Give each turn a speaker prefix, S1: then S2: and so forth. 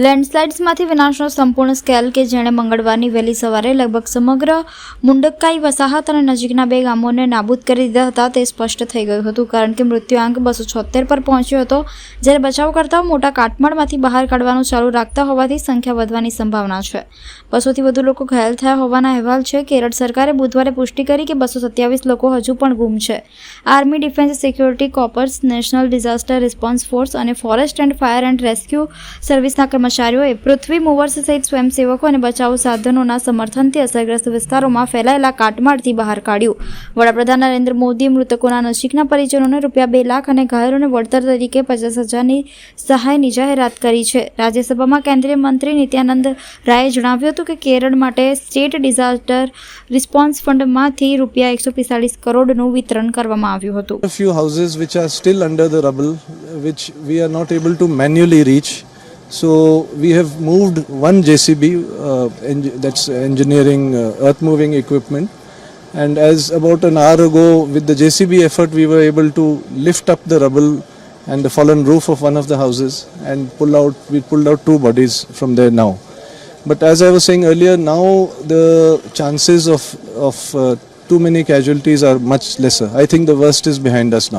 S1: લેન્ડસ્લાઇડ્સમાંથી વિનાશનો સંપૂર્ણ સ્કેલ કે જેણે મંગળવારની વહેલી સવારે લગભગ સમગ્ર મુંડક્કાઈ વસાહત અને નજીકના 2 ગામોને નાબૂદ કરી દીધા હતા તે સ્પષ્ટ થઈ ગયું હતું, કારણ કે મૃત્યુઆંક 276 પર પહોંચ્યો હતો, જ્યારે બચાવકર્તાઓ મોટા કાટમાળમાંથી બહાર કાઢવાનું ચાલુ રાખતા હોવાથી સંખ્યા વધવાની સંભાવના છે. 200થી વધુ લોકો ઘાયલ થયા હોવાના અહેવાલ છે. કેરળ સરકારે બુધવારે પુષ્ટિ કરી કે 227 લોકો હજુ પણ ગુમ છે. Army, defence security corps, national disaster response force અને forest and fire and rescue સર્વિસના કર્મચારીઓએ પૃથ્વી મૂવર્સ સહિત સ્વયંસેવકો અને બચાવ સાધનોના સમર્થનથી અસરગ્રસ્ત વિસ્તારોમાં ફેલાયેલા કાટમાળથી બહાર કાઢ્યું. વડાપ્રધાન નરેન્દ્ર મોદીએ મૃતકોના નજીકના પરિજનોને રૂપિયા 2 લાખ અને ઘાયલોને વળતર તરીકે 50,000ની સહાયની જાહેરાત કરી છે. રાજ્યસભામાં કેન્દ્રીય મંત્રી નિત્યાનંદ રાયે જણાવ્યું હતું કે કેરળ માટે સ્ટેટ ડિઝાસ્ટર રિસ્પોન્સ ફંડમાંથી રૂપિયા 145 કરોડનું વિતરણ કરવામાં આવ્યું હતું.
S2: A few houses which are still under the rubble, which we are not able to manually reach. So we have moved one JCB, that's engineering earth moving equipment, and as about an hour ago with the JCB effort we were able to lift up the rubble and the fallen roof of one of the houses and we pulled out 2 bodies from there now. But as I was saying earlier, now the chances of too many casualties are much lesser. I think the worst is behind us now.